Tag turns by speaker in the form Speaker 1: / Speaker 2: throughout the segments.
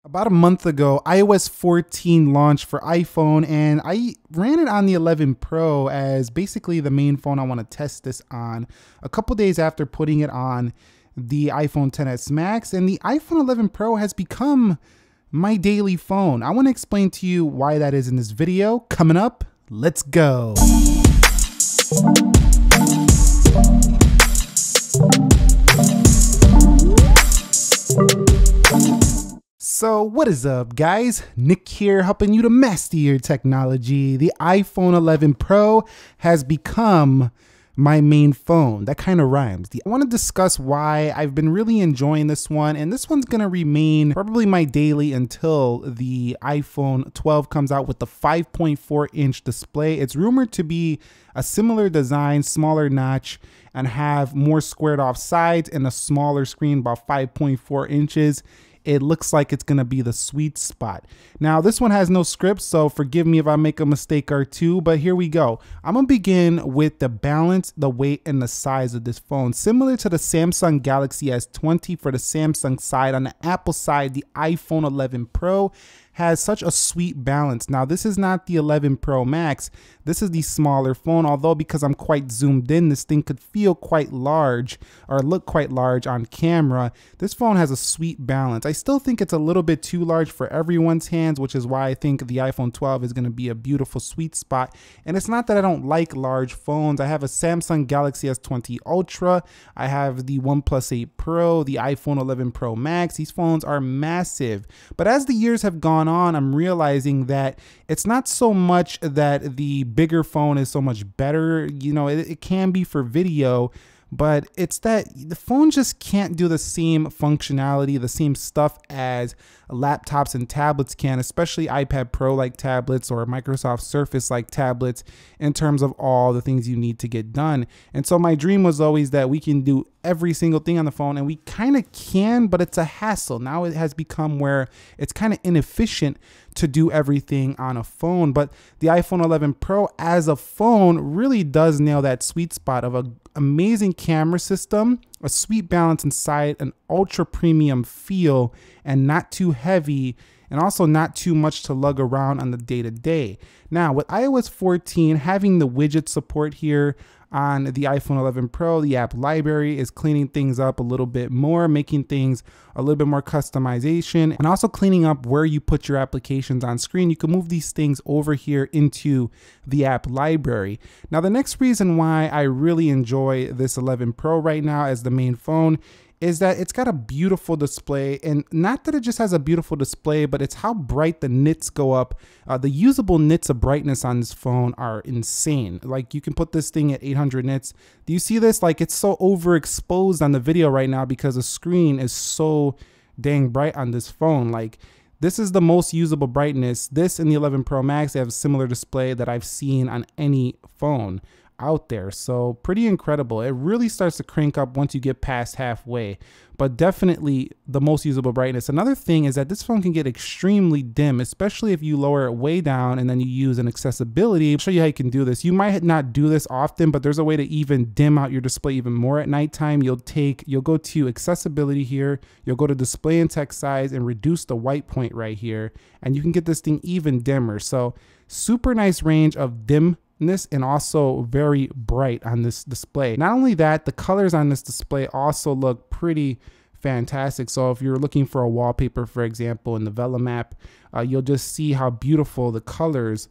Speaker 1: About a month ago, iOS 14 launched for iPhone, and I ran it on the 11 Pro as basically the main phone I want to test this on. A couple days after putting it on the iPhone XS Max, and the iPhone 11 Pro has become my daily phone. I want to explain to you why that is in this video. Coming up, let's go. So what is up, guys? Nick here, helping you to master your technology. The iPhone 11 Pro has become my main phone. That kind of rhymes. I want to discuss why I've been really enjoying this one, and this one's going to remain probably my daily until the iPhone 12 comes out with the 5.4-inch display. It's rumored to be a similar design, smaller notch, and have more squared off sides and a smaller screen, about 5.4 inches. It looks like it's gonna be the sweet spot. Now, this one has no script, so forgive me if I make a mistake or two, but here we go. I'm gonna begin with the balance, the weight, and the size of this phone. Similar to the Samsung Galaxy S20 for the Samsung side, on the Apple side, the iPhone 11 Pro has such a sweet balance. Now, this is not the 11 Pro Max. This is the smaller phone, although because I'm quite zoomed in, this thing could feel quite large or look quite large on camera. This phone has a sweet balance. I still think it's a little bit too large for everyone's hands, which is why I think the iPhone 12 is gonna be a beautiful sweet spot. And it's not that I don't like large phones. I have a Samsung Galaxy S20 Ultra. I have the OnePlus 8 Pro, the iPhone 11 Pro Max. These phones are massive. But as the years have gone on, I'm realizing that it's not so much that the bigger phone is so much better. You know, it can be for video, but it's that the phone just can't do the same functionality, the same stuff as laptops and tablets can, especially iPad Pro like tablets or Microsoft Surface like tablets, in terms of all the things you need to get done. And so my dream was always that we can do every single thing on the phone, and we kind of can, but it's a hassle. Now it has become where it's kind of inefficient to do everything on a phone. But the iPhone 11 Pro as a phone really does nail that sweet spot of an amazing camera system, a sweet balance inside, an ultra premium feel, and not too heavy, and also not too much to lug around on the day-to-day. Now, with iOS 14 having the widget support here on the iPhone 11 Pro, the app library is cleaning things up a little bit more, making things a little bit more customization, and also cleaning up where you put your applications on screen. You can move these things over here into the app library. Now, the next reason why I really enjoy this 11 Pro right now as the main phone is that it's got a beautiful display, and not that it just has a beautiful display, but it's how bright the nits go up. The usable nits of brightness on this phone are insane. Like, you can put this thing at 800 nits. Do you see this? Like, it's so overexposed on the video right now because the screen is so dang bright on this phone. Like, this is the most usable brightness. This and the 11 Pro Max, they have a similar display that I've seen on any phone out there. So pretty incredible. It really starts to crank up once you get past halfway, but definitely the most usable brightness. Another thing is that this phone can get extremely dim, especially if you lower it way down and then you use an accessibility. I'll show you how you can do this. You might not do this often, but there's a way to even dim out your display even more at nighttime. You'll go to accessibility here, you'll go to display and text size and reduce the white point right here, and you can get this thing even dimmer. So super nice range of dim and also very bright on this display. Not only that, the colors on this display also look pretty fantastic. So if you're looking for a wallpaper, for example, in the Vellum app, you'll just see how beautiful the colors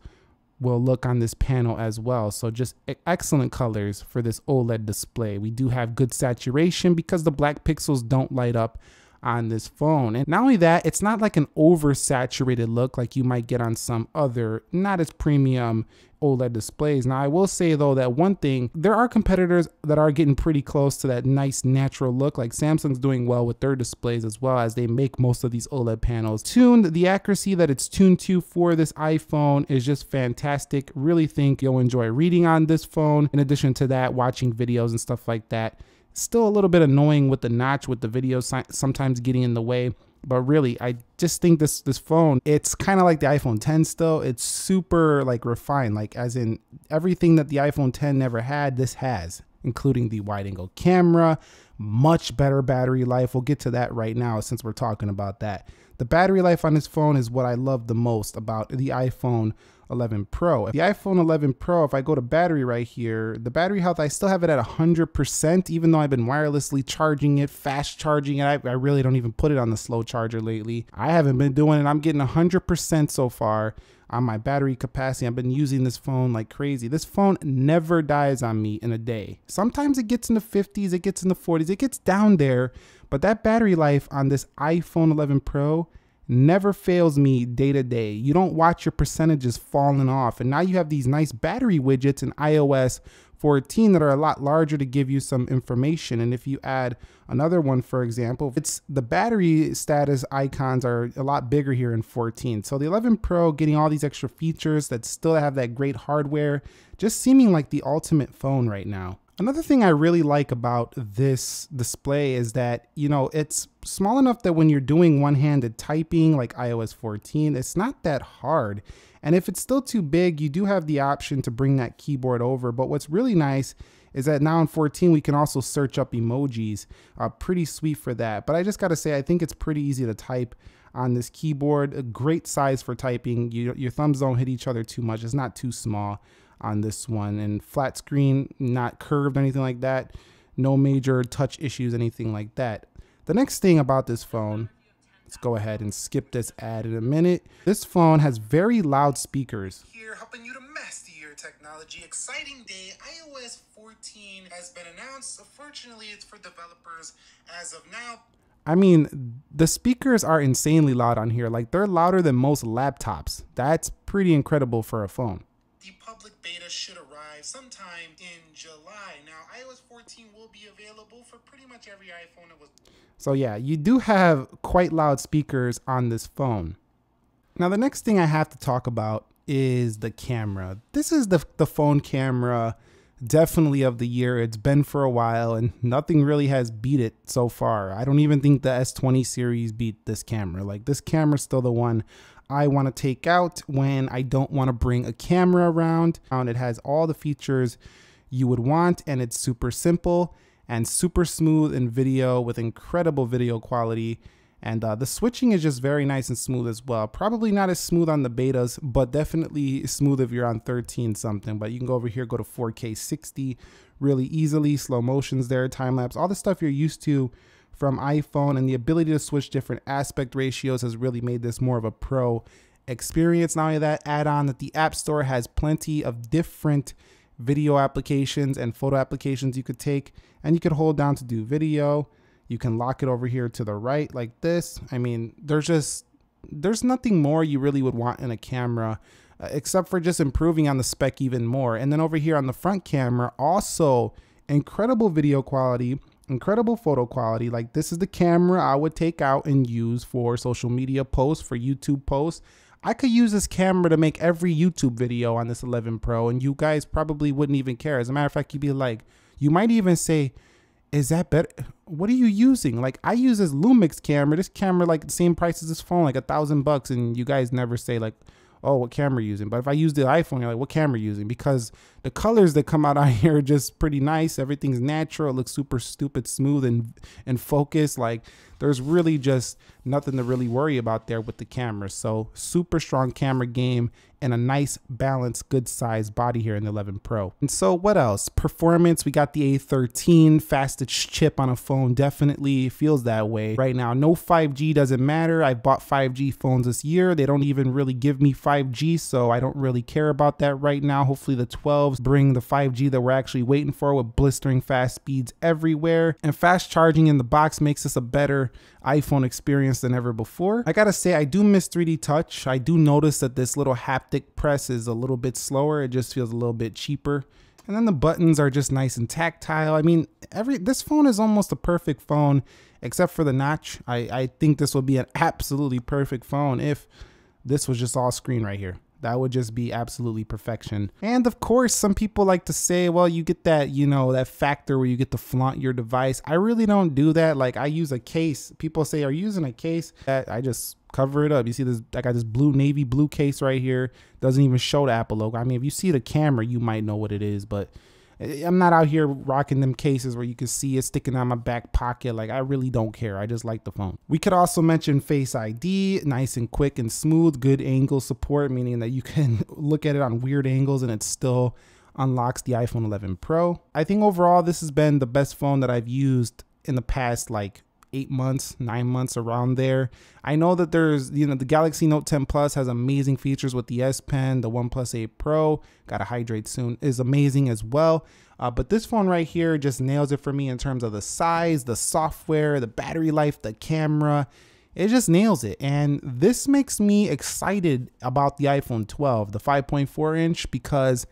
Speaker 1: will look on this panel as well. So just excellent colors for this OLED display. We do have good saturation because the black pixels don't light up on this phone. And not only that, it's not like an oversaturated look like you might get on some other not as premium OLED displays. Now, I will say though that one thing, there are competitors that are getting pretty close to that nice natural look. Like Samsung's doing well with their displays as well, as they make most of these OLED panels tuned. The accuracy that it's tuned to for this iPhone is just fantastic. Really think you'll enjoy reading on this phone. In addition to that, watching videos and stuff like that. Still a little bit annoying with the notch, with the video sometimes getting in the way. But really, I just think this phone, it's kind of like the iPhone 10 still. It's super like refined, like as in everything that the iPhone 10 never had, this has, including the wide angle camera, much better battery life. We'll get to that right now since we're talking about that. The battery life on this phone is what I love the most about the iPhone 11 Pro. The iPhone 11 Pro, if I go to battery right here, the battery health, I still have it at 100%, even though I've been wirelessly charging it, fast charging it. I really don't even put it on the slow charger lately. I haven't been doing it. I'm getting 100% so far on my battery capacity. I've been using this phone like crazy. This phone never dies on me in a day. Sometimes it gets in the 50s, it gets in the 40s, it gets down there, but that battery life on this iPhone 11 Pro never fails me day to day. You don't watch your percentages falling off. And now you have these nice battery widgets in iOS 14 that are a lot larger to give you some information. And if you add another one, for example, it's the battery status icons are a lot bigger here in 14. So the 11 Pro getting all these extra features that still have that great hardware, just seeming like the ultimate phone right now. Another thing I really like about this display is that, you know, it's small enough that when you're doing one-handed typing like iOS 14, it's not that hard. And if it's still too big, you do have the option to bring that keyboard over. But what's really nice is that now in 14, we can also search up emojis. Pretty sweet for that. But I just got to say, I think it's pretty easy to type on this keyboard. A great size for typing. Your thumbs don't hit each other too much. It's not too small on this one, and flat screen, not curved or anything like that. No major touch issues, anything like that. The next thing about this phone, let's go ahead and skip this ad in a minute. This phone has very loud speakers.
Speaker 2: Here helping you to master your technology. Exciting day. iOS 14 has been announced. Unfortunately, it's for developers as of now.
Speaker 1: I mean, the speakers are insanely loud on here. Like, they're louder than most laptops. That's pretty incredible for a phone.
Speaker 2: The public beta should arrive sometime in July. Now, iOS 14 will be available for pretty much every iPhone that was.
Speaker 1: So yeah, you do have quite loud speakers on this phone. Now, the next thing I have to talk about is the camera. This is the phone camera definitely of the year. It's been for a while and nothing really has beat it so far. I don't even think the S20 series beat this camera. Like, this camera's still the one I want to take out when I don't want to bring a camera around. It has all the features you would want, and it's super simple and super smooth in video with incredible video quality. And the switching is just very nice and smooth as well. Probably not as smooth on the betas, but definitely smooth if you're on 13 something. But you can go over here, go to 4K 60 really easily. Slow motions there, time lapse, all the stuff you're used to from iPhone, and the ability to switch different aspect ratios has really made this more of a pro experience. Not only that, add on that the App Store has plenty of different video applications and photo applications you could take, and you could hold down to do video. You can lock it over here to the right like this. I mean, there's nothing more you really would want in a camera except for just improving on the spec even more. And then over here on the front camera, also incredible video quality, incredible photo quality. Like, this is the camera I would take out and use for social media posts, for YouTube posts. I could use this camera to make every YouTube video on this 11 Pro, and you guys probably wouldn't even care. As a matter of fact, you'd be like, you might even say, is that better? What are you using? Like, I use this Lumix camera. This camera, like, the same price as this phone, like $1,000, and you guys never say like, oh, what camera are you using? But if I use the iPhone, you're like, what camera are you using? Because the colors that come out on here are just pretty nice. Everything's natural. It looks super stupid smooth and focused. Like, there's really just nothing to really worry about there with the camera. So super strong camera game and a nice balanced good sized body here in the 11 Pro. And so what else? Performance, we got the A13 fastest chip on a phone. Definitely feels that way right now. No 5G, doesn't matter. I've bought 5G phones this year. They don't even really give me 5G, so I don't really care about that right now. Hopefully the 12s bring the 5G that we're actually waiting for, with blistering fast speeds everywhere. And fast charging in the box makes this a better iPhone experience than ever before. I gotta say, I do miss 3D touch. I do notice that this little haptic press is a little bit slower. It just feels a little bit cheaper. And then the buttons are just nice and tactile. I mean, this phone is almost a perfect phone except for the notch. I think this would be an absolutely perfect phone if this was just all screen right here. That would just be absolutely perfection. And of course, some people like to say, well, you get that, you know, that factor where you get to flaunt your device. I really don't do that. Like, I use a case. People say, are you using a case? That I just cover it up. You see this, I got this blue, navy blue case right here. Doesn't even show the Apple logo. I mean, if you see the camera, you might know what it is, but I'm not out here rocking them cases where you can see it sticking out my back pocket. Like, I really don't care. I just like the phone. We could also mention Face ID, nice and quick and smooth, good angle support, meaning that you can look at it on weird angles and it still unlocks the iPhone 11 Pro. I think overall this has been the best phone that I've used in the past like 8 months, 9 months, around there. I know that there's, the Galaxy Note 10 Plus has amazing features with the S Pen. The OnePlus 8 Pro, gotta hydrate soon, is amazing as well. But this phone right here just nails it for me in terms of the size, the software, the battery life, the camera. It just nails it. And this makes me excited about the iPhone 12, the 5.4 inch, because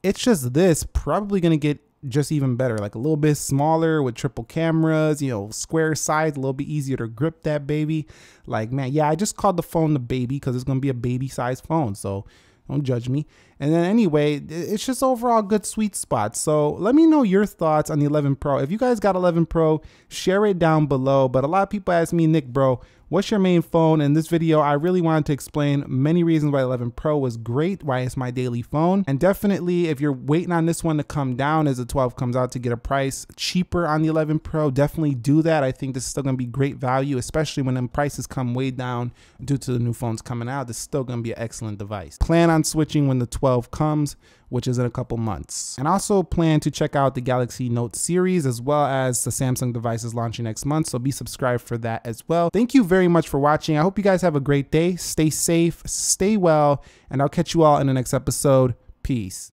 Speaker 1: it's just probably gonna get just even better, like a little bit smaller with triple cameras, square size, a little bit easier to grip that baby. Like, man, yeah, I just called the phone the baby because it's gonna be a baby size phone, so don't judge me. And then anyway, it's just overall good sweet spot. So let me know your thoughts on the 11 Pro. If you guys got 11 Pro, share it down below. But a lot of people ask me, Nick, bro, what's your main phone? In this video, I really wanted to explain many reasons why 11 Pro was great, why it's my daily phone. And definitely, if you're waiting on this one to come down as the 12 comes out to get a price cheaper on the 11 Pro, definitely do that. I think this is still going to be great value, especially when them prices come way down due to the new phones coming out. This is still going to be an excellent device. Plan on switching when the 12 comes, which is in a couple months. And also plan to check out the Galaxy Note series as well as the Samsung devices launching next month. So be subscribed for that as well. Thank you very much for watching. I hope you guys have a great day. Stay safe, stay well, and I'll catch you all in the next episode. Peace.